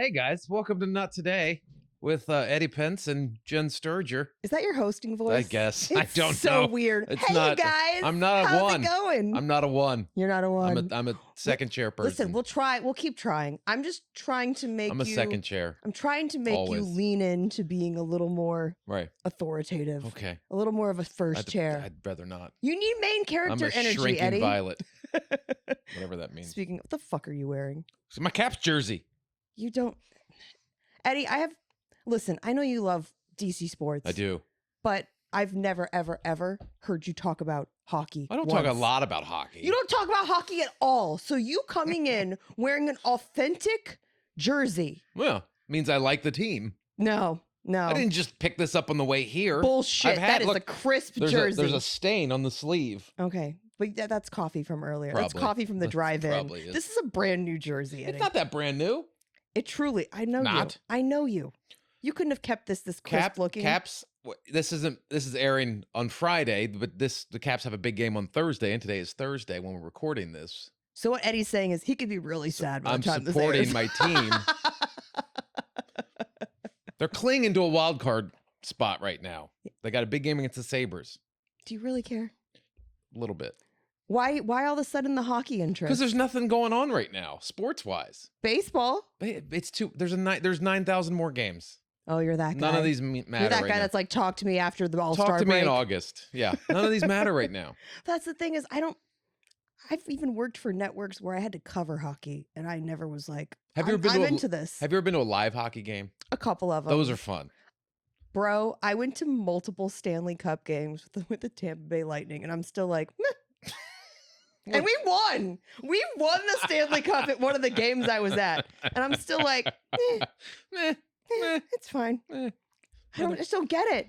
Hey guys, welcome to Not Today with Eddie Pence and Jen Sturger. Is that your hosting voice? I guess. It's I don't so know. weird. It's hey not, guys, I'm not a how's one. it going? I'm not a one. You're not a one. I'm a second chair person. Listen, we'll try. We'll keep trying. I'm just trying to make I'm a you. second chair. I'm trying to make Always. you lean into being a little more Right. authoritative. Okay. A little more of a first chair. I'd rather not. You need main I'm character a energy, shrinking Eddie. violet. Whatever that means. Speaking, what the fuck are you wearing? It's my Caps jersey. You don't, Eddie. Listen, I know you love DC sports. I do. But I've never, ever, ever heard you talk about hockey. I don't talk a lot about hockey. You don't talk about hockey at all. So you coming in wearing an authentic jersey. Well, means I like the team. No. I didn't just pick this up on the way here. Bullshit. That is a crisp jersey. There's a stain on the sleeve. Okay. But that's coffee from earlier. That's Probably. coffee from the drive-in. Probably is. This is a brand new jersey, Eddie. It's not that brand new. It truly, I know Not. you. I know you. You couldn't have kept this crisp looking. Caps. This is airing on Friday, but the Caps have a big game on Thursday, and today is Thursday when we're recording this. So what Eddie's saying is he could be really sad by the time this supporting airs. my team. They're clinging to a wild card spot right now. They got a big game against the Sabres. Do you really care? A little bit. Why all of a sudden the hockey interest? Because there's nothing going on right now, sports wise. Baseball. It's too. There's 9,000 more games. Oh, you're that guy. None of these matter. You're that right guy now. that's like, talk to me after the All-Star break. Talk to me in August. Yeah, none of these matter right now. That's the thing is, I've even worked for networks where I had to cover hockey, and I never was like, I'm into this. Have you ever been to a live hockey game? A couple of them. Those are fun. Bro, I went to multiple Stanley Cup games with the Tampa Bay Lightning, and I'm still like, meh. And we won. We won the Stanley Cup at one of the games I was at. And I'm still like, it's fine. I just don't get it.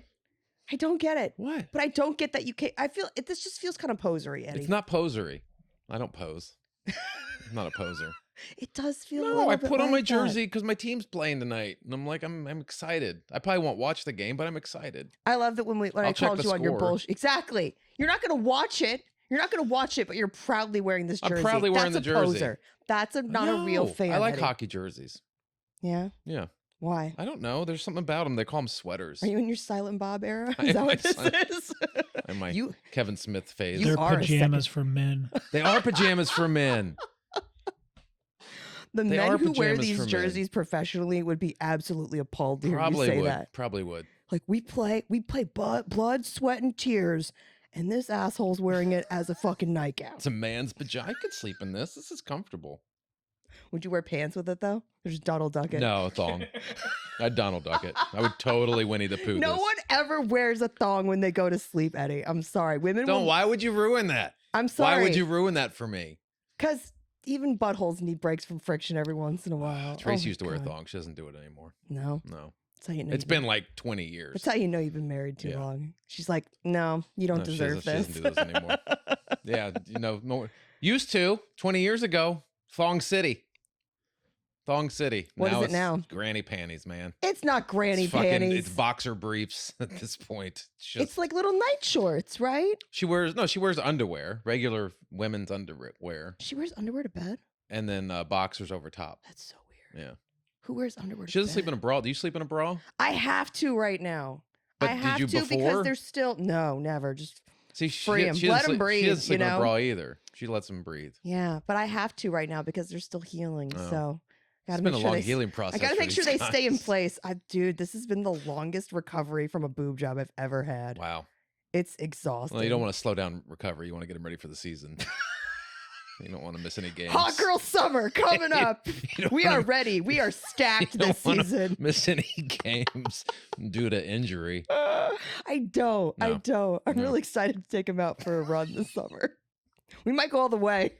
I don't get it. What? But I don't get that you can't. I feel this just feels kind of posery, Eddie. It's not posery. I don't pose. I'm not a poser. It does feel. No, I put on my jersey because my team's playing tonight, and I'm like, I'm excited. I probably won't watch the game, but I'm excited. I love that when I called you on your bullshit. Exactly. You're not going to watch it. You're not going to watch it, but you're proudly wearing this jersey. I'm proudly wearing the jersey. Poser. That's not a real fan. I like Eddie. hockey jerseys. Yeah? Yeah. Why? I don't know. There's something about them. They call them sweaters. Are you in your Silent Bob era? Is that what this is? In my Kevin Smith phase. They're pajamas for men. They are pajamas for men. The men who wear these jerseys professionally would be absolutely appalled to hear you say that. Probably would. Like, we play blood, sweat, and tears, and this asshole's wearing it as a fucking nightgown. It's a man's pajama. I could sleep in this. This is comfortable. Would you wear pants with it, though? Or just Donald Duck it? No, a thong. I'd Donald Duck it. I would totally Winnie the Pooh No this. one ever wears a thong when they go to sleep, Eddie. I'm sorry. Women don't. Why would you ruin that? I'm sorry. Why would you ruin that for me? Because even buttholes need breaks from friction every once in a while. Tracy used to wear a thong. She doesn't do it anymore. No. That's how you know. It's been like 20 years. That's how you know you've been married too long. She's like, no, you don't deserve this. She doesn't do this anymore. Yeah, used to 20 years ago. Thong City. Thong City. What is it now? Granny panties, man. It's not granny panties. It's boxer briefs at this point. It's like little night shorts, right? She wears underwear, regular women's underwear. She wears underwear to bed? And then boxers over top. That's so weird. Yeah. Who wears underwear to bed? She doesn't sleep in a bra. Do you sleep in a bra? I have to right now. But I have did you to before? because there's still no, never. Just free him. Let him breathe. She doesn't sleep in a bra either. She lets him breathe. Yeah, but I have to right now because they're still healing. Oh. So it's been a long healing process. I gotta make sure they stay in place. Dude, this has been the longest recovery from a boob job I've ever had. Wow. It's exhausting. Well, you don't want to slow down recovery. You want to get them ready for the season. You don't want to miss any games. Hot girl summer coming up. We are ready. We are stacked this season. Miss any games due to injury? I don't. I'm really excited to take him out for a run this summer. We might go all the way.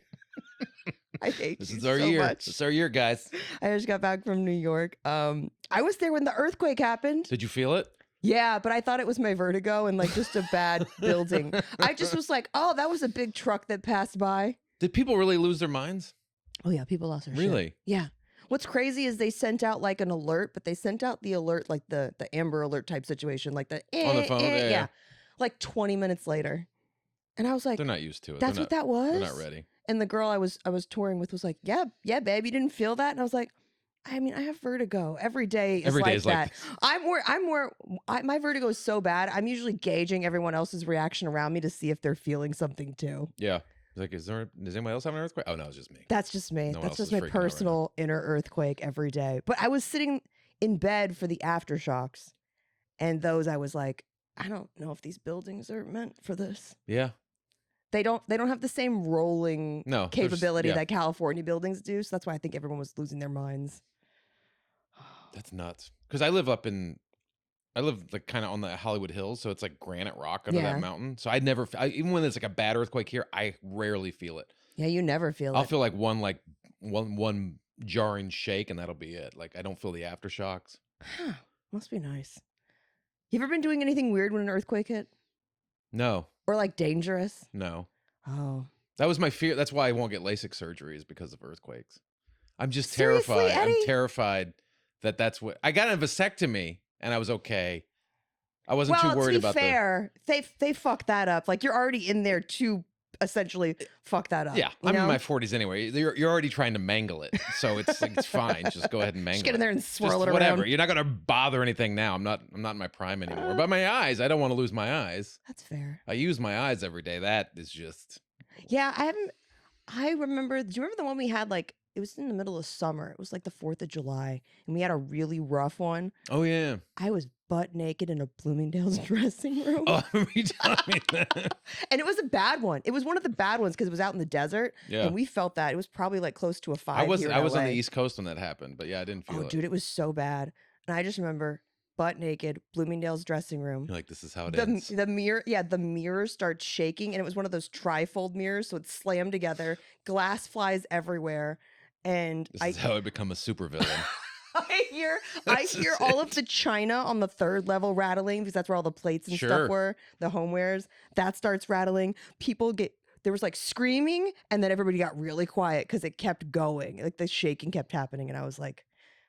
I hate this you is our so year. much. This is our year, guys. I just got back from New York. I was there when the earthquake happened. Did you feel it? Yeah, but I thought it was my vertigo and like just a bad building. I just was like, oh, that was a big truck that passed by. Did people really lose their minds? Oh yeah, people lost their shit. Really? Yeah. What's crazy is they sent out like an alert, but they sent out the alert like the Amber Alert type situation, like the on the phone. Yeah. Like 20 minutes later. And I was like, they're not used to it. That's what that was? They're not ready. And the girl I was touring with was like, yeah, babe, you didn't feel that? And I was like, I mean, I have vertigo. Every day is Every day like is like that. My vertigo is so bad. I'm usually gauging everyone else's reaction around me to see if they're feeling something too. Yeah. Like, does anybody else have an earthquake? Oh no, it's just me. That's just me. No one That's else just is my freaking out right now. personal inner earthquake every day. But I was sitting in bed for the aftershocks, and those I was like, I don't know if these buildings are meant for this. Yeah. They don't have the same rolling No. capability that California buildings do. So that's why I think everyone was losing their minds. That's nuts. Because I live like kind of on the Hollywood Hills, so it's like granite rock under Yeah. that mountain. So even when there's like a bad earthquake here, I rarely feel it. Yeah, you never feel I'll it. feel like one jarring shake, and that'll be it. Like I don't feel the aftershocks. Huh. Must be nice. You ever been doing anything weird when an earthquake hit? No. Or like dangerous? No. Oh. That was my fear. That's why I won't get LASIK surgery, is because of earthquakes. I'm just Seriously, terrified. Eddie? I'm terrified that's what I got a vasectomy, and I was okay. I wasn't too worried about to be fair, they fucked that up. Like you're already in there to essentially fuck that up. Yeah, you I'm know? in my 40s anyway. You're already trying to mangle it, so it's like it's fine. Just go ahead and mangle Just get in there and swirl Just it whatever. around. You're not gonna bother anything now. I'm not in my prime anymore. But my eyes, I don't want to lose my eyes. That's fair. I use my eyes every day. That is just. Yeah, I remember. Do you remember the one we had? Like it was in the middle of summer. It was like the 4th of July, and we had a really rough one. Oh yeah. I was butt naked in a Bloomingdale's dressing room. Oh, you telling me that? And it was a bad one. It was one of the bad ones because it was out in the desert. Yeah. And we felt that. It was probably like close to a 5 I was here in on LA. the East Coast when that happened, but yeah, I didn't feel Oh, it. dude, it was so bad. And I just remember butt naked, Bloomingdale's dressing room. You're like, this is how it ends. The mirror starts shaking, and it was one of those trifold mirrors, so it's slammed together. Glass flies everywhere, and This is how I become a supervillain. I hear all of the china on the 3rd level rattling because that's where all the plates and Sure. stuff were, the homewares. That starts rattling. There was like screaming, and then everybody got really quiet because it kept going. Like the shaking kept happening, and I was like,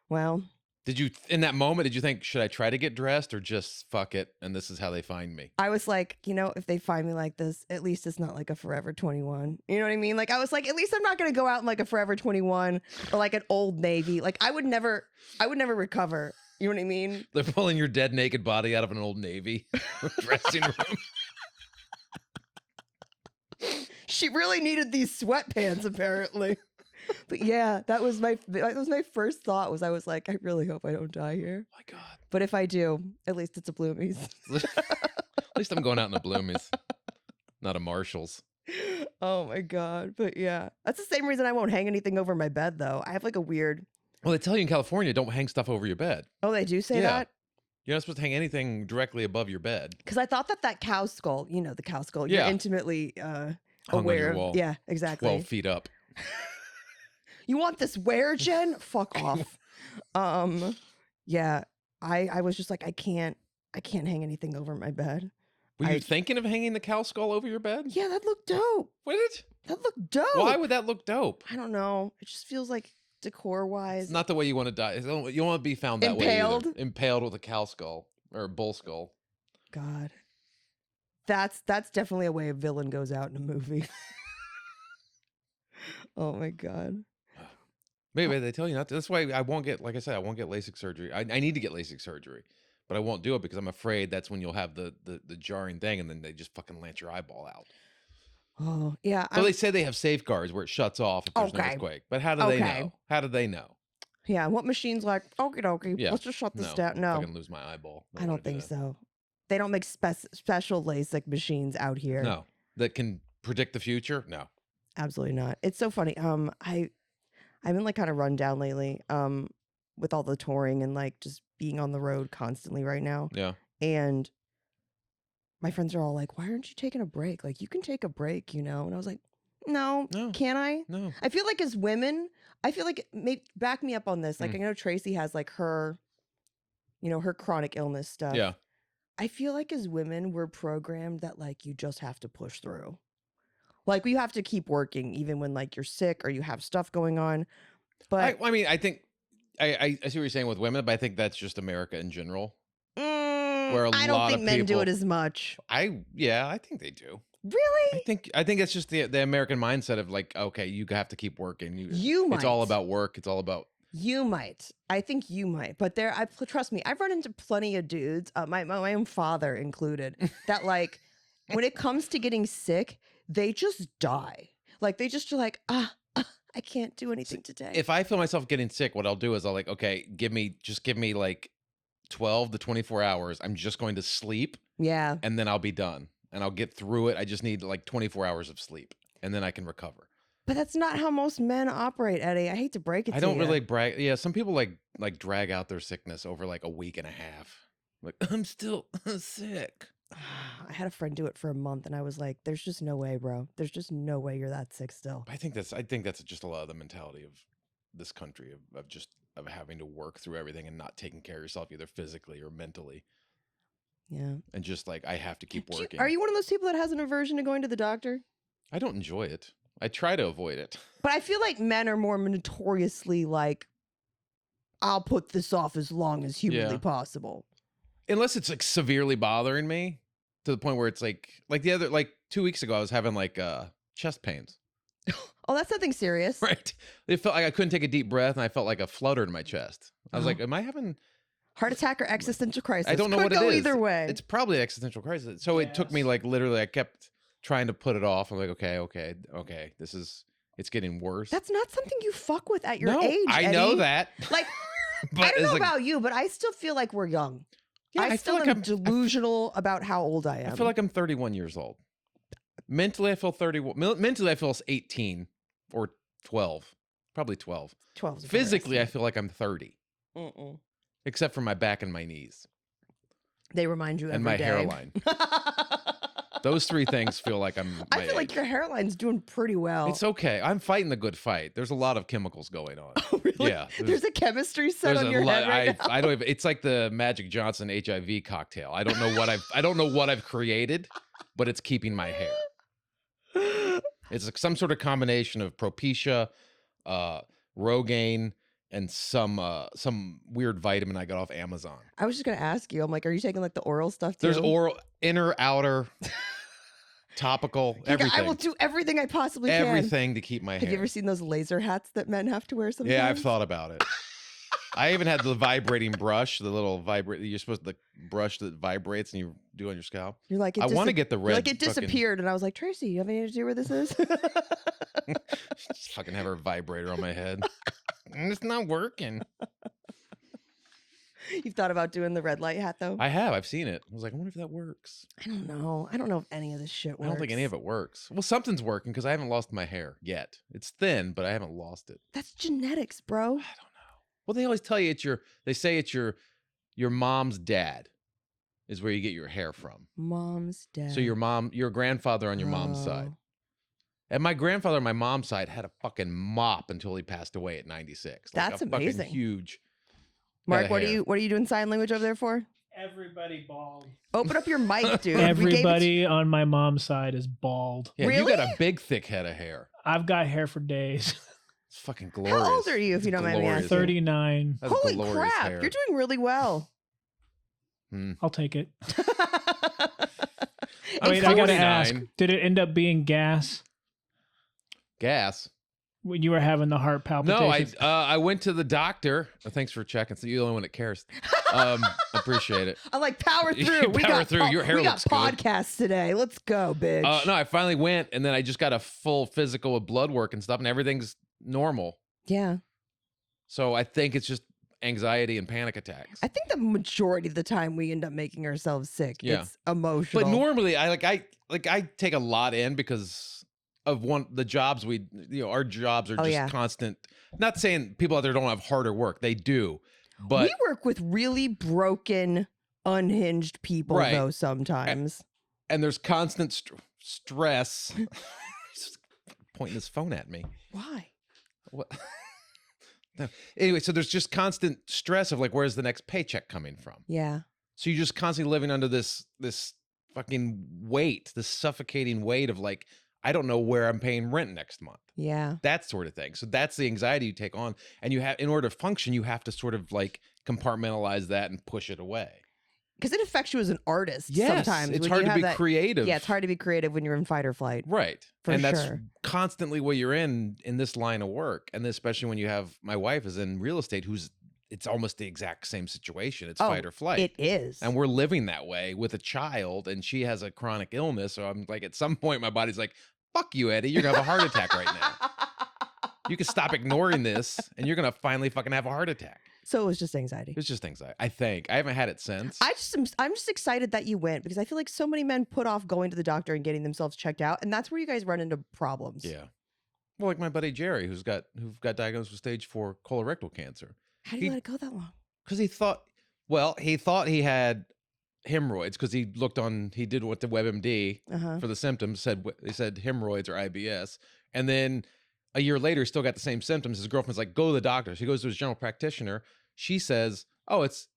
well. Did you, in that moment, did you think, should I try to get dressed or just fuck it and this is how they find me? I was like, if they find me like this, at least it's not like a Forever 21. You know what I mean? Like, I was like, at least I'm not going to go out in like a Forever 21 or like an Old Navy. Like, I would never recover. You know what I mean? They're pulling your dead naked body out of an Old Navy dressing room. She really needed these sweatpants, apparently. But yeah, that was my first thought. I was like, I really hope I don't die here. My God. But if I do, at least it's a Bloomies. At least I'm going out in a Bloomies, not a Marshalls. Oh my God. But yeah, that's the same reason I won't hang anything over my bed, though. I have like a weird. Well, they tell you in California, don't hang stuff over your bed. Oh, they do say that? You're not supposed to hang anything directly above your bed. Because I thought that cow skull, the cow skull, Yeah. you're intimately Hung aware on your of. wall, Yeah, exactly. 12 feet up. You want this where, Jen? Fuck off. Yeah, I was just like, I can't hang anything over my bed. Were you thinking of hanging the cow skull over your bed? Yeah, that looked dope. Would it? That looked dope. Why would that look dope? I don't know. It just feels like decor-wise. It's not the way you want to die. You don't want to be found that Impaled? way either. Impaled with a cow skull or a bull skull. God. That's definitely a way a villain goes out in a movie. Oh my God. Maybe they tell you not to. That's why I won't get, like I said, I won't get LASIK surgery. I need to get LASIK surgery, but I won't do it because I'm afraid that's when you'll have the jarring thing, and then they just fucking lance your eyeball out. Oh yeah. So they say they have safeguards where it shuts off if there's an earthquake. But how do they know? How do they know? Yeah. What machine's like, okie dokie, Yeah. let's just shut this No, down. No, I can lose my eyeball. I don't think so. They don't make special LASIK machines out here. No, that can predict the future. No, absolutely not. It's so funny. I've been like kind of run down lately. With all the touring and like just being on the road constantly right now. Yeah. And my friends are all like, "Why aren't you taking a break? Like, you can take a break, And I was like, "No, can I? No." I feel like as women, back me up on this. Like, I know Tracy has like her, her chronic illness stuff. Yeah. I feel like as women, we're programmed that like you just have to push through. Like we have to keep working even when like you're sick or you have stuff going on. But I mean, I think I see what you're saying with women, but I think that's just America in general. Where I don't think men do it as much. I think they do. Really? I think it's just the American mindset of like, okay, you have to keep working. You might. It's all about work. It's all about You might. I think you might. But trust me, I've run into plenty of dudes, my own father included, that like when it comes to getting sick, they just die. Like they just are like, I can't do anything today. If I feel myself getting sick, what I'll do is I'll like, okay, give me like 12 to 24 hours. I'm just going to sleep. Yeah. And then I'll be done and I'll get through it. I just need like 24 hours of sleep and then I can recover. But that's not how most men operate, Eddie. I hate to break it to you. I don't really brag. Yeah, some people like drag out their sickness over like a week and a half. Like, I'm still sick. I had a friend do it for a month and I was like, there's just no way, bro. There's just no way you're that sick still. I think that's just a lot of the mentality of this country of having to work through everything and not taking care of yourself either physically or mentally. Yeah. And just like, I have to keep working. Are you one of those people that has an aversion to going to the doctor? I don't enjoy it. I try to avoid it. But I feel like men are more notoriously like, I'll put this off as long as humanly possible. Unless it's like severely bothering me to the point where it's like 2 weeks ago, I was having like chest pains. Oh, that's nothing serious. Right. It felt like I couldn't take a deep breath and I felt like a flutter in my chest. I was like, am I having heart attack or existential crisis? I don't know Could what go it is. Either way. It's probably existential crisis. So it took me like literally, I kept trying to put it off. I'm like, okay. It's getting worse. That's not something you fuck with at your age, I Eddie. know that. Like, but I don't know about you, but I still feel like we're young. Yeah, I still feel like am delusional about how old I am. I feel like I'm 31 years old. Mentally, I feel 31. Mentally, I feel 18 or 12. Probably 12. 12. Physically, I feel like I'm 30. Mm-mm. Except for my back and my knees. They remind you every day. And my hairline. Those three things feel like I feel like your hairline's doing pretty well. It's okay. I'm fighting the good fight. There's a lot of chemicals going on. Oh, really? Yeah. There's a chemistry set on your head right now. I don't even, it's like the Magic Johnson HIV cocktail. I don't know what I've created, but it's keeping my hair. It's like some sort of combination of Propecia, Rogaine, and some weird vitamin I got off Amazon. I was just gonna ask you. I'm like, are you taking like the oral stuff too? There's oral, inner, outer, topical, everything. I will do everything I possibly can. Everything to keep my hair. Have you ever seen those laser hats that men have to wear sometimes? Yeah, I've thought about it. I even had the vibrating brush, the little vibrate. You're supposed to the brush that vibrates and you do on your scalp. You're like, I want to get the red. Like it disappeared, and I was like, Tracy, you have any idea where this is? Just fucking have her vibrator on my head. It's not working. You've thought about doing the red light hat though? I have. I've seen it. I was like, I wonder if that works. I don't know. I don't know if any of this shit works. I don't think any of it works. Well, something's working because I haven't lost my hair yet. It's thin, but I haven't lost it. That's genetics, bro. I don't know. Well, they always tell you they say it's your mom's dad is where you get your hair from. Mom's dad. So your grandfather on your mom's side. And my grandfather on my mom's side had a fucking mop until he passed away at 96. Like that's amazing. Fucking huge. Mark, what are you doing sign language over there for? Everybody bald. Open up your mic, dude. Everybody on my mom's side is bald. Yeah, really? You got a big, thick head of hair. I've got hair for days. It's fucking glorious. How old are you, if you don't mind me asking? 39. That's Holy crap! hair. You're doing really well. I'll take it. I mean, I gotta ask, did it end up being gas? Gas? When you were having the heart palpitations? No, I went to the doctor. Thanks for checking. So you're the only one that cares. Appreciate it. I'm like, power through. Power through. Your hair looks good. We got podcasts today. Let's go, bitch. No, I finally went, and then I just got a full physical with blood work and stuff, and everything's normal. Yeah. So I think it's just anxiety and panic attacks. I think the majority of the time we end up making ourselves sick. Yeah. It's emotional. But normally, I take a lot in because of the jobs our jobs are just constant. Not saying people out there don't have harder work. They do. But we work with really broken, unhinged people though sometimes. And there's constant stress. He's pointing his phone at me. Why? What? No. Anyway, so there's just constant stress of like, where's the next paycheck coming from? Yeah. So you're just constantly living under this fucking weight, this suffocating weight of like, I don't know where I'm paying rent next month. Yeah. That sort of thing. So that's the anxiety you take on. And in order to function, you have to sort of like compartmentalize that and push it away. Because it affects you as an artist Yes, sometimes. it's when hard you to have be creative. Yeah, it's hard to be creative when you're in fight or flight. Right. For and that's sure. constantly what you're in this line of work. And especially when you have my wife is in real estate, it's almost the exact same situation. It's fight or flight. It is. And we're living that way with a child, and she has a chronic illness. So I'm like, at some point, my body's like, fuck you, Eddie. You're going to have a heart attack right now. You can stop ignoring this, and you're going to finally fucking have a heart attack. So it was just anxiety. It's just anxiety. I think. I haven't had it since. I'm just excited that you went because I feel like so many men put off going to the doctor and getting themselves checked out, and that's where you guys run into problems. Yeah. Well, like my buddy Jerry, who got diagnosed with stage 4 colorectal cancer. How do you let it go that long? Because he thought he had hemorrhoids because he did what the WebMD for the symptoms they said hemorrhoids or IBS, and then a year later he still got the same symptoms. His girlfriend's like, go to the doctor. So he goes to his general practitioner. She says, oh, it's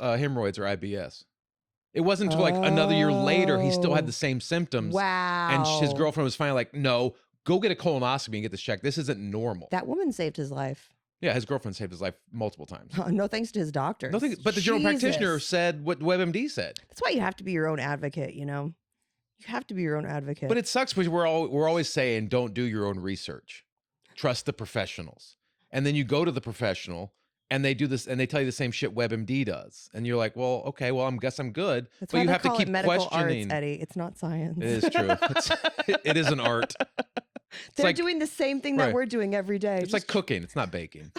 hemorrhoids or IBS. It wasn't until like another year later he still had the same symptoms. Wow. And his girlfriend was finally like, no, go get a colonoscopy and get this checked. This isn't normal. That woman saved his life. Yeah, his girlfriend saved his life multiple times. No thanks to his doctor. Nothing, but the general practitioner said what WebMD said. That's why you have to be your own advocate, you know? You have to be your own advocate. But it sucks because we're always saying don't do your own research. Trust the professionals. And then you go to the professional and they do this and they tell you the same shit WebMD does. And you're like, well, okay, well, I guess I'm good. That's but why you they have to call keep it medical questioning. Arts, Eddie. It's not science. It is true. It is an art. They're like, doing the same thing that right. we're doing every day. It's like cooking. It's not baking.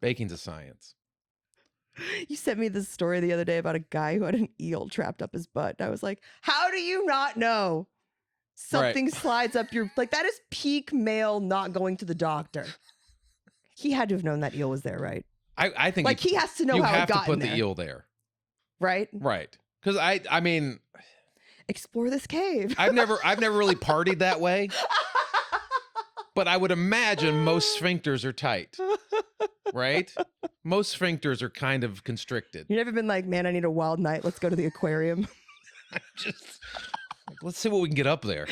Baking's a science. You sent me this story the other day about a guy who had an eel trapped up his butt. And I was like, how do you not know? Something slides up your... Like, that is peak male not going to the doctor. He had to have known that eel was there, right? I think... Like, he has to know how it got in there. You have to put the eel there. Right? Right. Because I mean... Explore this cave. I've never really partied that way. But I would imagine most sphincters are tight. Right? Most sphincters are kind of constricted. You never been like, man, I need a wild night. Let's go to the aquarium. Let's see what we can get up there.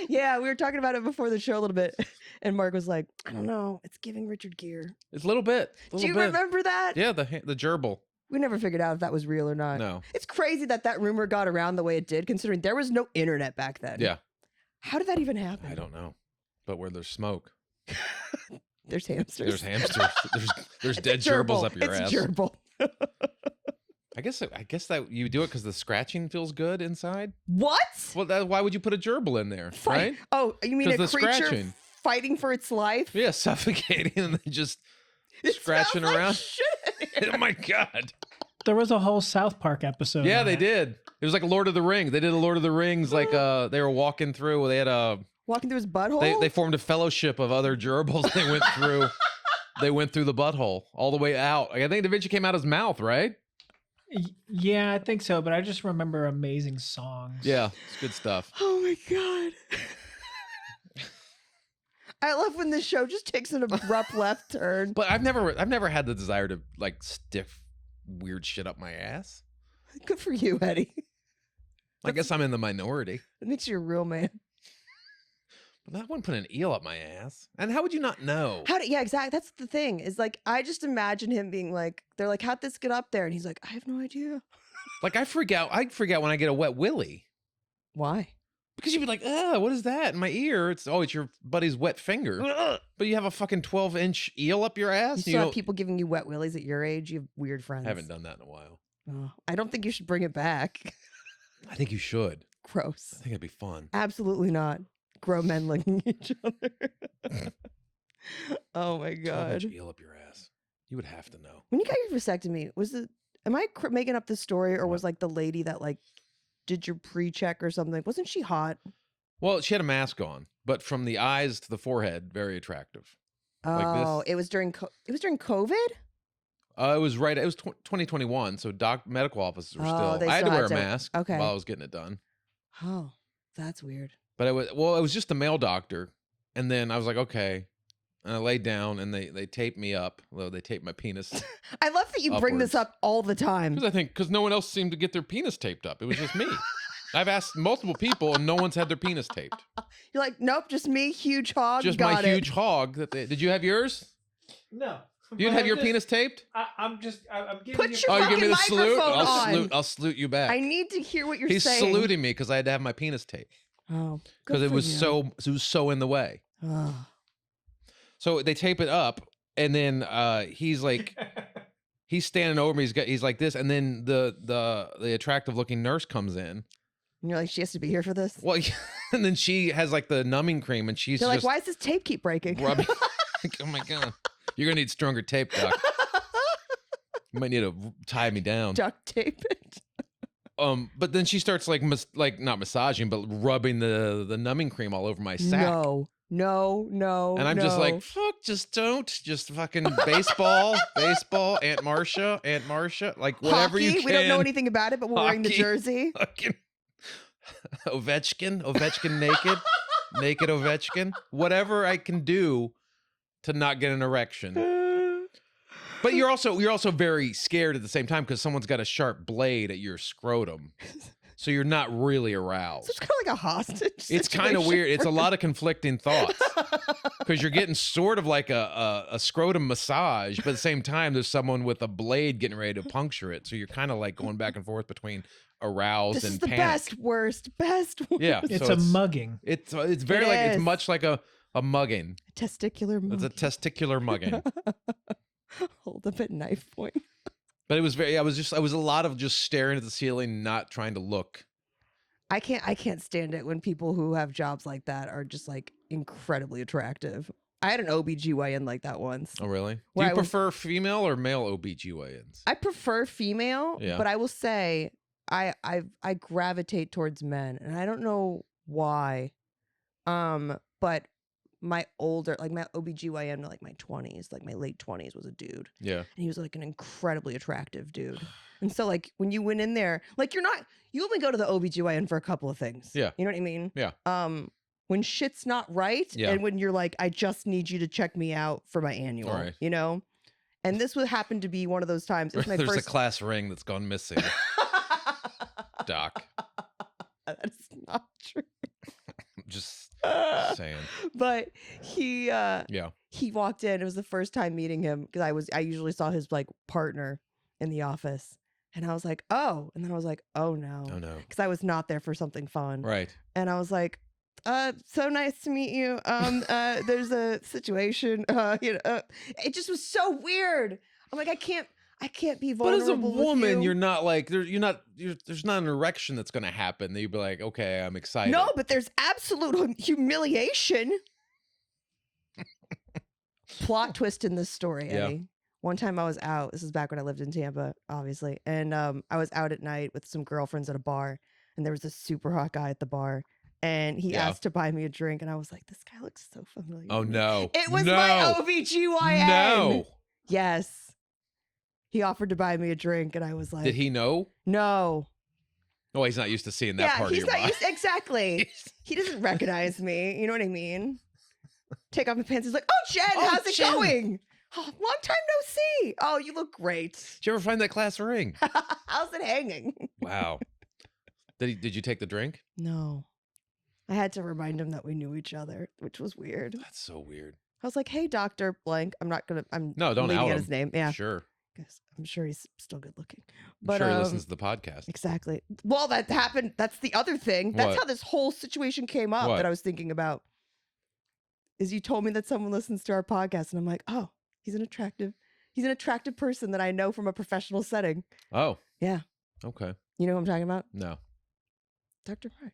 Yeah, we were talking about it before the show a little bit. And Mark was like, I don't know. It's giving Richard Gere. It's a little bit. Do you remember that? Yeah, the gerbil. We never figured out if that was real or not. No. It's crazy that rumor got around the way it did, considering there was no internet back then. Yeah. How did that even happen? I don't know. But where there's smoke. There's hamsters. There's hamsters. There's dead gerbils up your ass. It's a gerbil. I guess that you do it because the scratching feels good inside. What? Well, why would you put a gerbil in there, right? Oh, you mean a creature scratching. fighting for its life? Yeah, suffocating and then just scratching around. Shit. Oh my God. There was a whole South Park episode. Yeah, they did. It was like Lord of the Rings. They did a Lord of the Rings, like they were walking through. They had walking through his butthole. They formed a fellowship of other gerbils. They went through. They went through the butthole all the way out. I think it eventually came out his mouth, right? Yeah, I think so. But I just remember amazing songs. Yeah, it's good stuff. Oh my God. I love when this show just takes an abrupt left turn. But I've never had the desire to like stiff weird shit up my ass. Good for you, Eddie. I guess I'm in the minority. It makes you a real man. But I wouldn't put an eel up my ass. And how would you not know? Yeah, exactly. That's the thing. Is like I just imagine him being like, they're like, how'd this get up there? And he's like, I have no idea. Like I freak out when I get a wet willy. Why? Because you'd be like, what is that in my ear? It's your buddy's wet finger. But you have a fucking 12-inch eel up your ass. You still have people giving you wet willies at your age. You have weird friends. I haven't done that in a while. Oh, I don't think you should bring it back. I think you should. Gross. I think it'd be fun. Absolutely not. Grown men licking each other. Oh my God. 12-inch eel up your ass. You would have to know. When you got your vasectomy, am I making up this story, or was like the lady that like did your pre-check or something? Wasn't she hot? Well, she had a mask on, but from the eyes to the forehead, very attractive. Oh, like this. It was during COVID? It was 2021, so medical offices were still. I had to wear a mask while I was getting it done. Oh, that's weird. But it was just a male doctor, and then I was like, okay, and I laid down, and they taped me up. Well, they taped my penis. I love that you bring this up all the time. Because no one else seemed to get their penis taped up. It was just me. I've asked multiple people, and no one's had their penis taped. You're like, nope, just me, huge hog. Just my huge hog. Did you have yours? No. You'd But have I'm your just- penis taped? I'm giving Put you. your Oh, you give me the fucking salute? microphone on. I'll salute you back. I need to hear what you're He's saying. saluting me because I had to have my penis taped Oh, because good it for was you. so in the way. Oh. So they tape it up, and then he's like, he's standing over me. He's like this, and then the attractive looking nurse comes in. And you're like, she has to be here for this? Well, and then she has like the numbing cream, and she's They're like, just why does this tape keep breaking? rubbing. Like, oh my god, you're gonna need stronger tape, doc. You might need to tie me down. Duct tape it. But then she starts like not massaging, but rubbing the numbing cream all over my sack. No. And I'm just like, fuck, just don't. Just fucking baseball, Aunt Marcia, like whatever Hockey? you can. We don't know anything about it, but we're wearing the Hockey. jersey. Fucking Ovechkin naked Ovechkin. Whatever I can do to not get an erection. But you're also very scared at the same time because someone's got a sharp blade at your scrotum. So you're not really aroused. So it's kind of like a hostage. It's kind of weird. It's a lot of conflicting thoughts because you're getting sort of like a scrotum massage, but at the same time, there's someone with a blade getting ready to puncture it. So you're kind of like going back and forth between aroused This and is the panic. best, worst. Yeah, It's so a mugging. It's very It like is. it's much like a mugging. Testicular It's a monkey. testicular mugging. Hold up at knife point. But it was I was a lot of just staring at the ceiling, not trying to look. I can't stand it when people who have jobs like that are just like incredibly attractive. I had an OBGYN like that once. Oh, really? Do Where you I was- prefer female or male OBGYNs? I prefer female, Yeah. but I will say I gravitate towards men, and I don't know why. But my older, like my OBGYN in like my 20s, like my late 20s was a dude. Yeah. And he was like an incredibly attractive dude. And so like when you went in there, like you only go to the OBGYN for a couple of things. Yeah. You know what I mean? Yeah. When shit's not right, Yeah. and when you're like, I just need you to check me out for my annual, Right. you know? And this would happen to be one of those times. It's my There's a first class ring that's gone missing, Doc. That's not true. Just saying. But he Yeah. he walked in. It was the first time meeting him because I usually saw his like partner in the office, and I was like, oh, and then I was like, oh no, Oh no. because I was not there for something fun, Right. and I was like, so nice to meet you. There's a situation. It just was so weird. I'm like, I can't be But as a vulnerable. with woman, you. you're not like there's not an erection that's gonna happen that you'd be like, okay, I'm excited. No, but there's absolute humiliation. Plot twist in this story, Yeah. Eddie. One time I was out. This is back when I lived in Tampa, obviously. And I was out at night with some girlfriends at a bar. And there was this super hot guy at the bar. And he Yeah. asked to buy me a drink. And I was like, this guy looks so familiar. Oh to me." no. It was no. my OBGYN. No. Yes. He offered to buy me a drink. And I was like, Did he know? No. Oh, he's not used to seeing that part of he's your not body. used, exactly. He doesn't recognize me. You know what I mean? Take off my pants. He's like, "Oh, Jen, Oh, how's it Jen." going? Oh, long time no see. Oh, you look great. Did you ever find that class ring? How's it hanging?" Wow. Did you take the drink? No. I had to remind him that we knew each other, which was weird. That's so weird. I was like, "Hey, Dr. Blank." I'm No, don't leaving out out him. his name. Yeah. Sure. 'Cause I'm sure he's still good looking. I'm But sure he listens to the podcast. exactly. Well, that happened. That's the other thing. That's What? how this whole situation came up What? that I was thinking about. Is you told me that someone listens to our podcast, and I'm like, oh, he's an attractive person that I know from a professional setting. Oh. Yeah. Okay. You know who I'm talking about? No. Dr. Mike.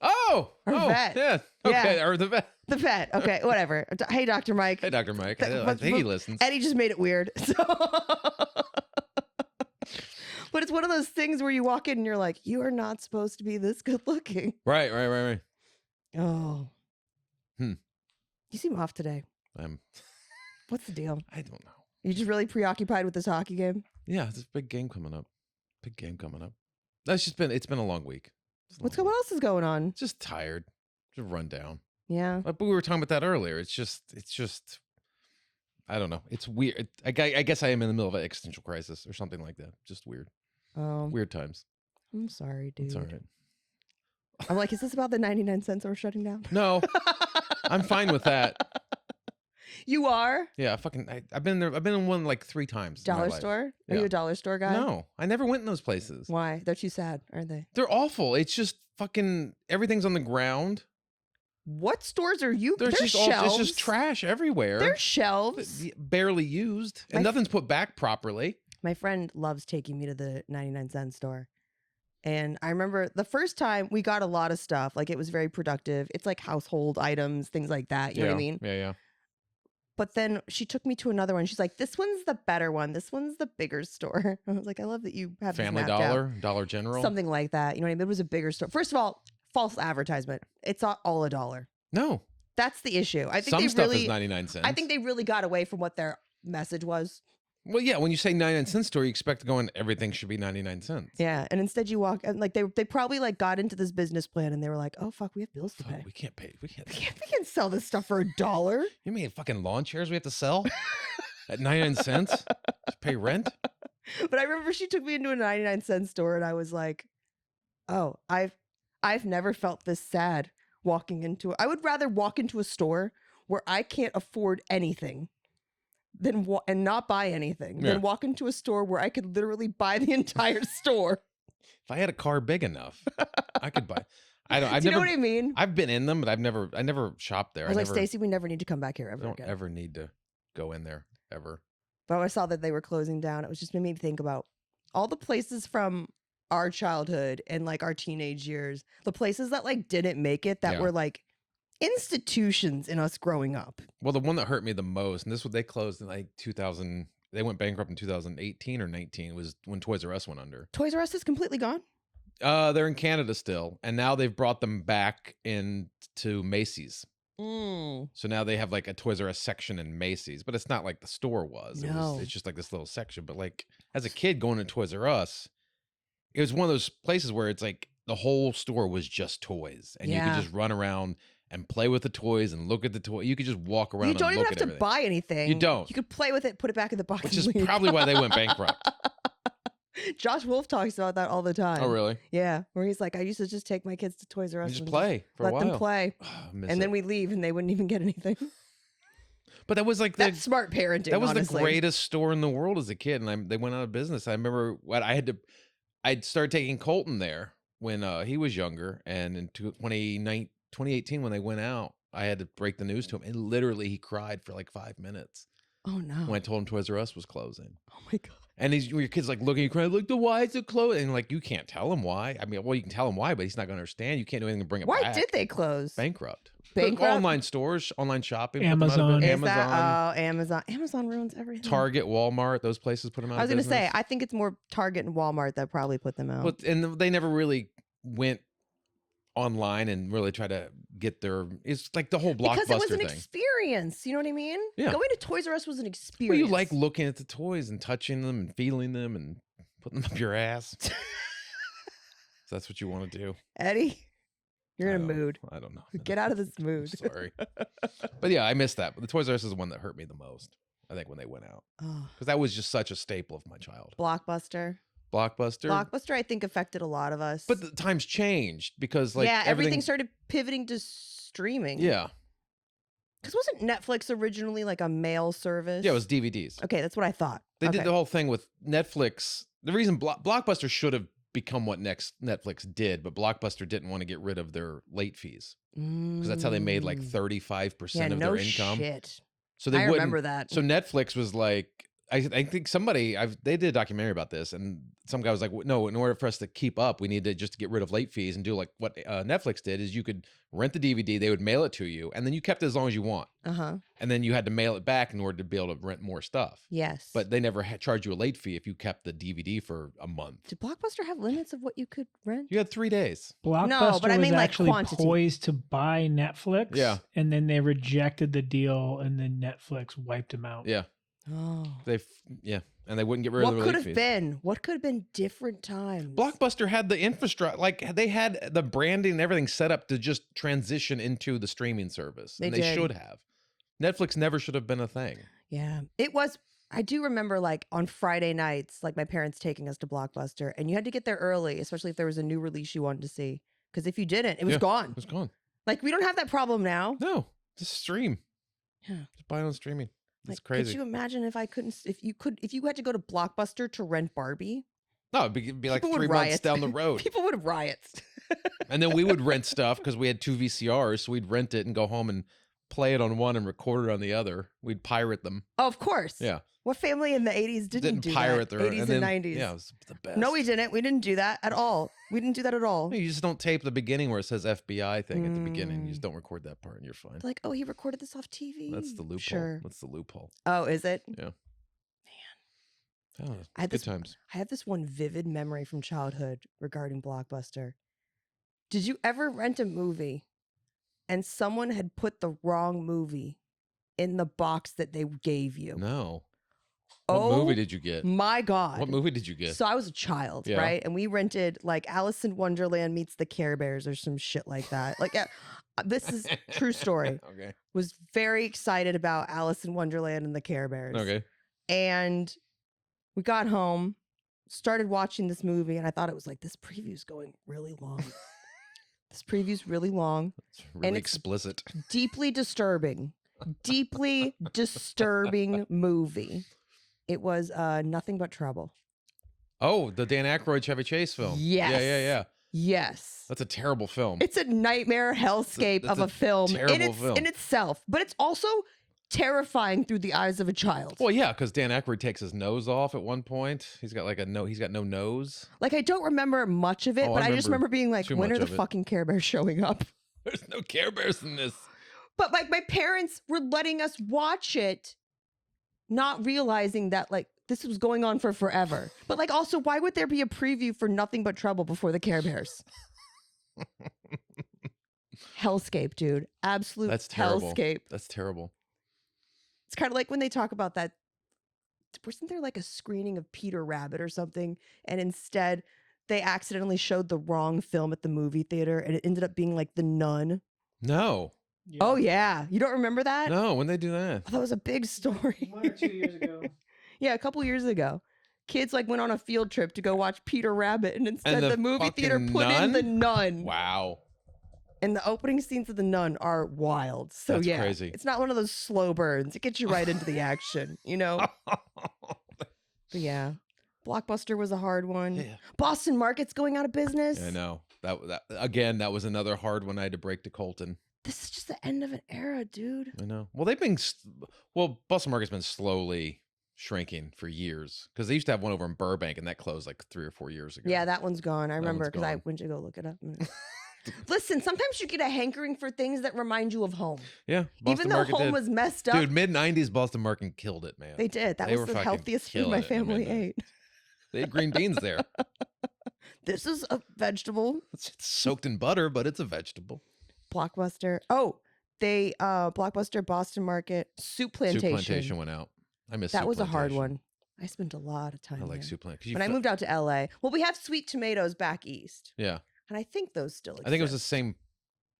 Oh. Our oh. vet. Yeah. Okay. Or the vet. The vet. Okay, whatever. Hey, Dr. Mike. Hey, Dr. Mike. Th- I but- think he but listens. Eddie just made it weird. So but it's one of those things where you walk in and you're like, you are not supposed to be this good looking. Right. Oh. Hmm. You seem off today. I'm. What's the deal? I don't know. You just really preoccupied with this hockey game? Yeah, there's a big game coming up. It's been a long week. What else is going on? Just tired. Just run down. Yeah. But we were talking about that earlier. It's just I don't know. It's weird. I guess I am in the middle of an existential crisis or something like that. Just weird. Oh, Weird times. I'm sorry, dude. It's all right. I'm like, is this about the 99 cents that we're shutting down? No, I'm fine with that. You are? Yeah, I've been there. I've been in one like 3 times. in my Dollar life. store? Are Yeah. you a dollar store guy? No, I never went in those places. Why? They're too sad, aren't they? They're awful. It's just fucking everything's on the ground. What stores are you? There's There's just shelves. it's just trash everywhere. There's shelves. Barely used, and nothing's put back properly. My friend loves taking me to the 99-cent store. And I remember the first time we got a lot of stuff. Like, it was very productive. It's like household items, things like that. You know what I mean? Yeah. But then she took me to another one. She's like, this one's the better one. This one's the bigger store. I was like, I love that you have Family this mapped Dollar, out. Dollar General. Something like that. You know what I mean? It was a bigger store. First of all, false advertisement. It's all $1. No. That's the issue. I think Some they stuff really, is 99 cents. I think they really got away from what their message was. Well, yeah, when you say 99-cent store, you expect to go in everything should be 99 cents. Yeah, and instead you walk and like they probably like got into this business plan and they were like, oh fuck, we have bills to pay. We can't pay. We can't. We can't sell this stuff for $1. You mean fucking lawn chairs we have to sell at 99 cents to pay rent? But I remember she took me into a 99-cent store and I was like, oh, I've never felt this sad walking into it. I would rather walk into a store where I can't afford anything than and not buy anything than walk into a store where I could literally buy the entire store. If I had a car big enough, I could buy. I don't. Do you know what I mean? I've been in them, but I never shopped there. I was like, Stacey, we never need to come back here ever don't again. ever need to go in there ever. But when I saw that they were closing down, it was just made me think about all the places from our childhood and like our teenage years, the places that like didn't make it that were like institutions in us growing up. Well, the one that hurt me the most, and this was they closed in like 2000. They went bankrupt in 2018 or 19. Was when Toys R Us went under. Toys R Us is completely gone. They're in Canada still, and now they've brought them back into Macy's. So now they have like a Toys R Us section in Macy's, but it's not like the store was. No. It's just like this little section. But like as a kid going to Toys R Us, it was one of those places where it's like the whole store was just toys, and you could just run around and play with the toys and look at the toy. You could just walk around. You don't and even look have at to everything. buy anything. You don't. You could play with it, put it back in the box. Which and is leave. probably why they went bankrupt. Josh Wolf talks about that all the time. Oh, really? Yeah, where he's like, I used to just take my kids to Toys R Us You just and play for a while. let them play, and then we leave and they wouldn't even get anything. But that was like That's smart parenting. That was honestly. the greatest store in the world as a kid, and they went out of business. I remember I'd started taking Colton there when he was younger, and in 2018 when they went out, I had to break the news to him, and literally he cried for like 5 minutes. Oh no! When I told him Toys R Us was closing. Oh my god! And your kid's like looking, crying, like, why is it closed? And like, you can't tell him why. I mean, well, you can tell him why, but he's not going to understand. You can't do anything to bring it back. Why did they close? Bankrupt. Bankrupt? Online stores, online shopping. Amazon. Amazon. Amazon ruins everything. Target, Walmart, those places put them out. I was going to say, I think it's more Target and Walmart that probably put them out. But and they never really went online and really try to get their. It's like the whole Blockbuster because it was an thing. experience. You know what I mean? Yeah. Going to Toys R Us was an experience. Well, you like looking at the toys and touching them and feeling them and putting them up your ass. So that's what you want to do, Eddie. You're in a mood. I don't know. Get out of this mood. Sorry. But yeah, I missed that. But the Toys R Us is the one that hurt me the most, I think, when they went out. Because that was just such a staple of my childhood. Blockbuster, I think, affected a lot of us. But the times changed because, like, everything started pivoting to streaming. Yeah. Because wasn't Netflix originally like a mail service? Yeah, it was DVDs. Okay, that's what I thought. They did the whole thing with Netflix. The reason Blockbuster should have become what Netflix did, but Blockbuster didn't want to get rid of their late fees because that's how they made like 35% of their income. Shit. So they remember that. So Netflix was like, I think they did a documentary about this, and some guy was like, no, in order for us to keep up, we need to just get rid of late fees and do like what Netflix did is you could rent the DVD, they would mail it to you, and then you kept it as long as you want. And then you had to mail it back in order to be able to rent more stuff. Yes. But they never charged you a late fee if you kept the DVD for a month. Did Blockbuster have limits of what you could rent? You had 3 days. Blockbuster but I mean, was like, actually quantity. poised to buy Netflix. Yeah. And then they rejected the deal, and then Netflix wiped them out. Yeah. Oh. And they wouldn't get rid of the late fees. What could have been different times? Blockbuster had the infrastructure, like they had the branding and everything set up to just transition into the streaming service. They should have. Netflix never should have been a thing. Yeah, it was. I do remember, like, on Friday nights, like my parents taking us to Blockbuster, and you had to get there early, especially if there was a new release you wanted to see. Because if you didn't, it was gone. It was gone. Like, we don't have that problem now. No, just stream. Yeah. Just buy it on streaming. It's Like, crazy. Could you imagine if if you had to go to Blockbuster to rent Barbie? No, it'd be like People would 3 months riot. down the road. People would riot. And then we would rent stuff because we had 2 VCRs, so we'd rent it and go home and play it on one and record it on the other. We'd pirate them. Oh, of course. Yeah. What family in the 80s didn't do pirate that? their 80s and and 90s. Yeah, it was the best. No, we didn't. We didn't do that at all. We didn't do that at all. You just don't tape the beginning where it says FBI thing at the beginning. You just don't record that part and you're fine. Like, oh, he recorded this off TV. That's the loophole. Sure. That's the loophole. Oh, is it? Yeah. Man. Oh, I had good times. I have this one vivid memory from childhood regarding Blockbuster. Did you ever rent a movie and someone had put the wrong movie in the box that they gave you? No. What movie did you get? My God. What movie did you get? So I was a child, right? And we rented like Alice in Wonderland meets the Care Bears or some shit like that. Like, this is true story. Okay. Was very excited about Alice in Wonderland and the Care Bears. Okay. And we got home, started watching this movie, and I thought it was like, this preview's going really long. This preview's really long. It's really explicit. Deeply disturbing. Deeply disturbing movie. It was Nothing But Trouble. Oh, the Dan Aykroyd Chevy Chase film. Yes. Yeah. Yes. That's a terrible film. It's a nightmare hellscape That's of a film film in itself, but it's also terrifying through the eyes of a child. Well, yeah, because Dan Aykroyd takes his nose off at one point. He's got like he's got no nose. Like, I don't remember much of it, but I just remember being like, when are the fucking Care Bears showing up? There's no Care Bears in this. But like, my parents were letting us watch it, not realizing that like this was going on for forever. But like, also, why would there be a preview for Nothing But Trouble before the Care Bears? Hellscape, dude. Absolute That's terrible. hellscape. That's terrible. It's kind of like when they talk about that. Wasn't there like a screening of Peter Rabbit or something? And instead, they accidentally showed the wrong film at the movie theater, and it ended up being like The Nun. No. Yeah. Oh yeah, you don't remember that? No, when they do that? Oh, that was a big story. 1 or 2 years ago. Yeah, a couple years ago. Kids like went on a field trip to go watch Peter Rabbit, and instead the the movie theater fucking put in Nun? The Nun. Wow. And the opening scenes of The Nun are wild. So That's yeah, crazy. it's not one of those slow burns. It gets you right into the action, you know? But yeah, Blockbuster was a hard one. Yeah. Boston Market's going out of business. I know. That again, that was another hard one I had to break to Colton. This is just the end of an era, dude. I know. Well, Boston Market's been slowly shrinking for years because they used to have one over in Burbank and that closed like 3 or 4 years ago. Yeah, that one's gone. I remember one's because I gone. went to go look it up. Listen, sometimes you get a hankering for things that remind you of home. Yeah. Even though home was messed up. Dude, mid-90s Boston Market killed it, man. They did. That They was were the fucking healthiest food killing my it in the family mid-90s. ate. They had green beans there. This is a vegetable. It's soaked in butter, but it's a vegetable. Blockbuster. Oh, they Blockbuster, Boston Market, Soup Plantation. Soup Plantation went out. I miss That Soup was a hard Plantation. one. I spent a lot of time I like there. Soup Plantation. When I moved out to LA. Well, we have Sweet Tomatoes back east. Yeah. And I think those still exist. I think it was the same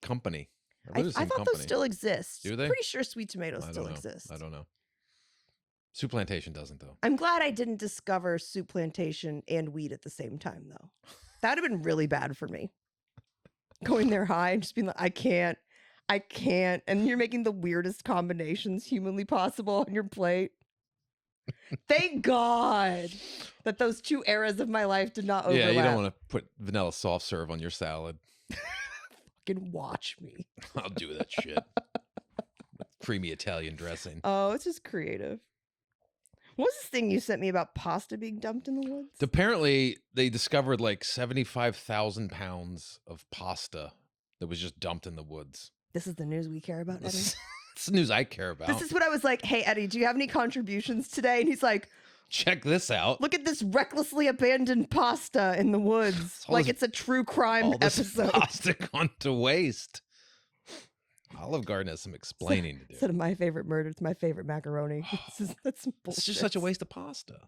company. I thought those still exist. Do they? Pretty sure Sweet Tomatoes I still don't know. exist. I don't know. Soup Plantation doesn't, though. I'm glad I didn't discover Soup Plantation and weed at the same time, though. That would have been really bad for me. Going there high and just being like, I can't. And you're making the weirdest combinations humanly possible on your plate. Thank God that those two eras of my life did not overlap. Yeah, you don't want to put vanilla soft serve on your salad. Fucking watch me. I'll do that shit. Creamy Italian dressing. Oh, it's just creative. What was this thing you sent me about pasta being dumped in the woods? Apparently, they discovered like 75,000 pounds of pasta that was just dumped in the woods. This is the news we care about, Eddie. This is the news I care about. This is what I was like, hey, Eddie, do you have any contributions today? And he's like, check this out. look at this recklessly abandoned pasta in the woods. All Like this- it's a true crime All this episode. pasta gone to waste. Olive Garden has some explaining to do. Instead of my favorite murder, it's my favorite macaroni. That's some bullshit. It's just such a waste of pasta.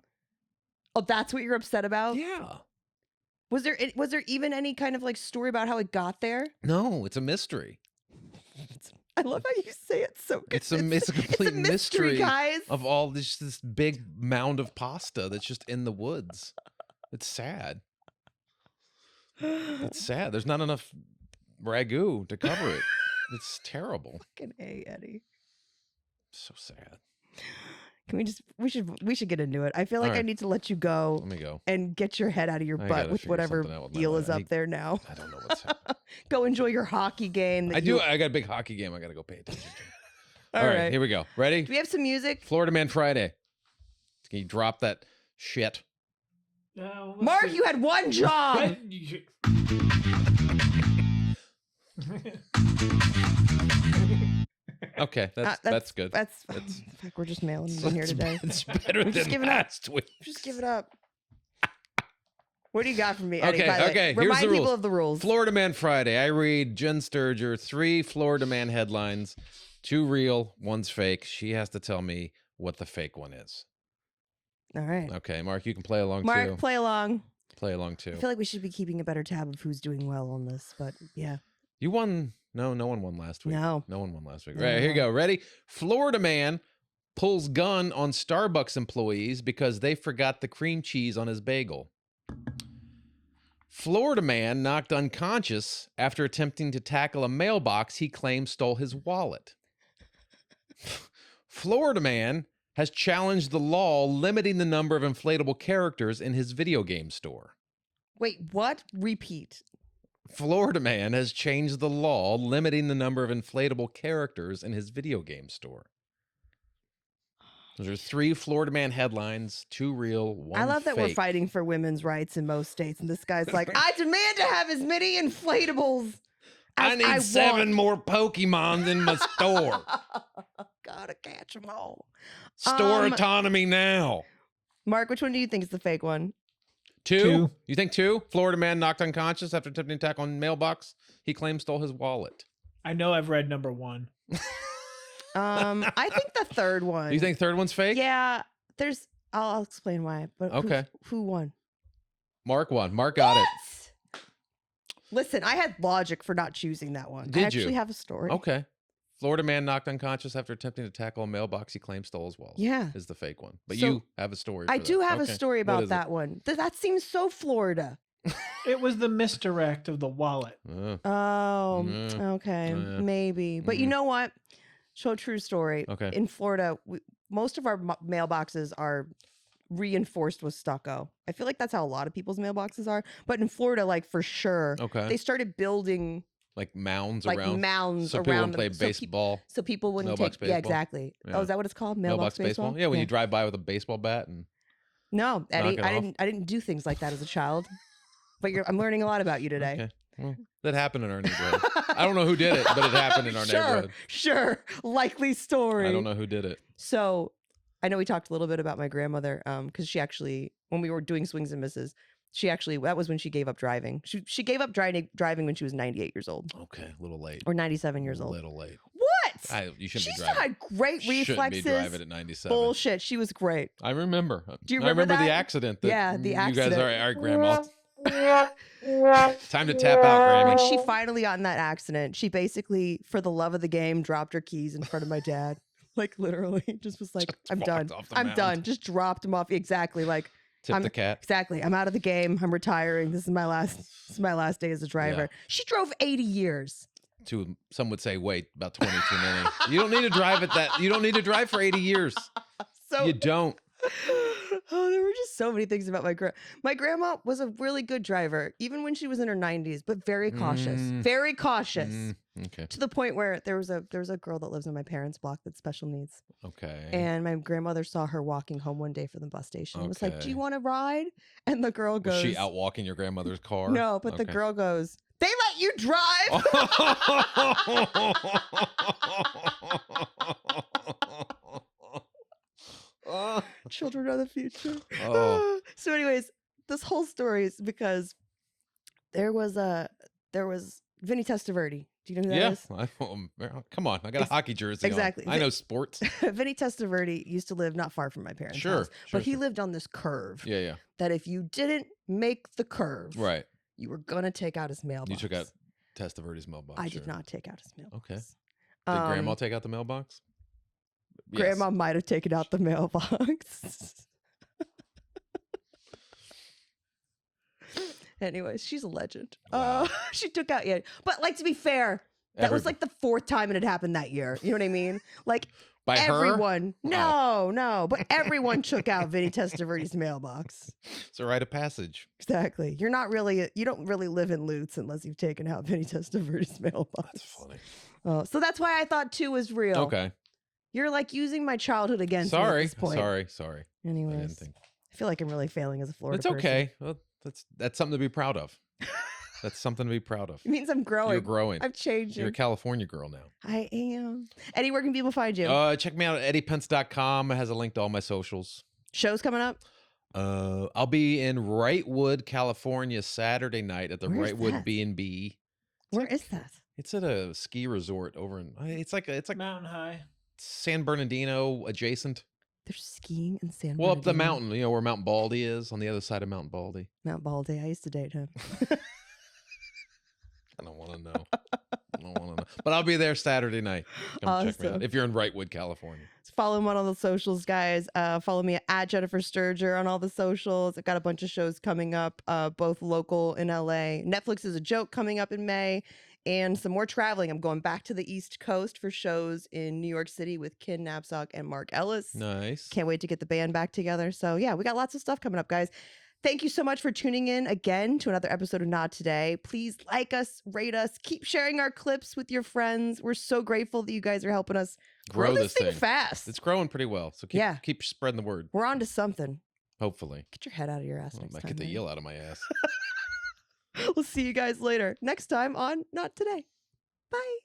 Oh, that's what you're upset about? Yeah. Was there even any kind of like story about how it got there? No, it's a mystery. I love how you say it so good. It's a complete mystery guys. of all this big mound of pasta that's just in the woods. It's sad. It's sad. There's not enough ragu to cover it. It's terrible. Fucking A, Eddie. So sad. Can we should get into it. I feel like I need to let you go. Let me go. And get your head out of your butt with whatever eel is up there now. I don't know what's happening. Go enjoy your hockey game. I got a big hockey game I got to go pay attention to. All right, here we go. Ready? Do we have some music? Florida Man Friday. Can you drop that shit? Mark, you had one job. Okay, that's good. That's we're just mailing in here today. It's better than last week. Just give it up. What do you got for me, Eddie? Okay. Remind Here's the people rules. of the rules. Florida Man Friday. I read Jen Sturger 3 Florida Man headlines, 2 real, 1's fake. She has to tell me what the fake one is. All right. Okay, Mark, you can play along too. Mark, play along. Play along too. I feel like we should be keeping a better tab of who's doing well on this, but yeah. You won. No one won last week. No one won last week. Right, here you go. Ready? Florida man pulls gun on Starbucks employees because they forgot the cream cheese on his bagel. Florida man knocked unconscious after attempting to tackle a mailbox he claims stole his wallet. Florida man has challenged the law limiting the number of inflatable characters in his video game store. Wait, what? Repeat. Florida man has changed the law limiting the number of inflatable characters in his video game store. Those are 3 Florida man headlines, 2 real, 1 I love that fake. we're fighting for women's rights in most states, and this guy's like, I demand to have as many inflatables as I need 7 more Pokemons in my store. Gotta catch them all. Store autonomy now. Mark, which one do you think is the fake one? 2? You think 2? Florida man knocked unconscious after attempting attack on mailbox he claims stole his wallet. I know I've read number 1. I think the third one. You think third one's fake? Yeah, I'll explain why. But okay. Who won? Mark won. Mark got it. Listen, I had logic for not choosing that one. Did I actually you? have a story. Okay. Florida man knocked unconscious after attempting to tackle a mailbox he claims stole his wallet. Yeah. Is the fake one. But So, you have a story for I do have a Okay. story about is that it? one. That seems so Florida. It was the misdirect of the wallet. Oh, okay. Maybe. But you know what? So true story. Okay. In Florida, most of our mailboxes are reinforced with stucco. I feel like that's how a lot of people's mailboxes are. But in Florida, like for sure, they started building like mounds so around people wouldn't play baseball. So people wouldn't Mailbox take. baseball. Yeah, exactly. Yeah. Oh, is that what it's called? Mailbox baseball? Yeah, when you drive by with a baseball bat and no, Eddie, knock it off. I didn't do things like that as a child. But I'm learning a lot about you today. Okay. Well, that happened in our neighborhood. I don't know who did it, but it happened in our neighborhood. Sure. Likely story. I don't know who did it. So I know we talked a little bit about my grandmother because she actually, when we were doing swings and misses, that was when she gave up driving. She gave up driving when she was 98 years old. Okay, a little late. Or 97 years old. A little late. What? You shouldn't She be still driving. had great Shouldn't reflexes. be driving at 97. Bullshit. She was great. I remember. Do you I remember that? the accident. That Yeah, the you accident. guys are grandma. Time to tap out, Grammy. When she finally got in that accident, she basically, for the love of the game, dropped her keys in front of my dad. Like literally, just was like, I'm done. I'm done. Just dropped him off. Exactly. Like, Tip the cat. Exactly. I'm out of the game. I'm retiring. This is my last day as a driver. Yeah. She drove 80 years. Some would say, wait, about 20 too many. You don't need to drive you don't need to drive for 80 years. So you don't. Oh, there were just so many things about my grandma was a really good driver, even when she was in her 90s, but very cautious. Very cautious. Okay. To the point where there was a girl that lives in my parents' block that's special needs. Okay. And my grandmother saw her walking home one day from the bus station. And was like, Okay. "Do you want to ride?" And the girl goes, Was she out walking your grandmother's car? No, but the girl goes, "They let you drive?" Children are the future. Oh. So anyways, this whole story is because there was Vinny Testaverde. Do you know who that is? Come on, I got a hockey jersey Exactly. on. I know sports. Vinny Testaverde used to live not far from my parents' house, but he lived on this curve. Yeah. That if you didn't make the curve, Right, you were gonna take out his mailbox. you took out Testaverde's mailbox. I did not take out his mailbox. Okay. Did Grandma take out the mailbox? Grandma Yes. might have taken out the mailbox. Anyways, she's a legend. Wow. She took out, yeah. But like, to be fair, that was like the 4th time it had happened that year. You know what I mean? Like, By everyone. her? No, but everyone took out Vinny Testaverde's mailbox. It's a rite of passage. Exactly. You don't really live in Lutz unless you've taken out Vinny Testaverde's mailbox. That's funny. Oh, so that's why I thought 2 was real. Okay. You're like using my childhood against me at this point. Sorry. Anyways, I feel like I'm really failing as a Florida It's person. okay. Well, that's something to be proud of. That's something to be proud of. It means I'm growing. You're growing. I'm changing. You're a California girl now. I am. Eddie, where can people find you? Check me out at eddiepence.com. It has a link to all my socials. Shows coming up? I'll be in Wrightwood, California, Saturday night at the Where's Wrightwood that? B&B. Where is that? It's at a ski resort over in. It's like Mountain High. San Bernardino adjacent. There's skiing in San Well, up the Bernardino. mountain, where Mount Baldy is, on the other side of Mount Baldy. Mount Baldy. I used to date him. I don't want to know. But I'll be there Saturday night. Come check me out Awesome. if you're in Wrightwood, California. Follow him on all the socials, guys. Follow me at Jennifer Sturger on all the socials. I've got a bunch of shows coming up, both local in LA. Netflix is a Joke coming up in May, and some more traveling. I'm going back to the East Coast for shows in New York City with Ken Knapsack and Mark Ellis. Nice. Can't wait to get the band back together. So yeah, we got lots of stuff coming up, guys. Thank you so much for tuning in again to another episode of Not Today. Please like us, rate us, keep sharing our clips with your friends. We're so grateful that you guys are helping us grow this thing fast. It's growing pretty well. So keep spreading the word. We're on to something. Hopefully. Get your head out of your ass I next might time. get the man. eel out of my ass. We'll see you guys later. Next time on Not Today. Bye.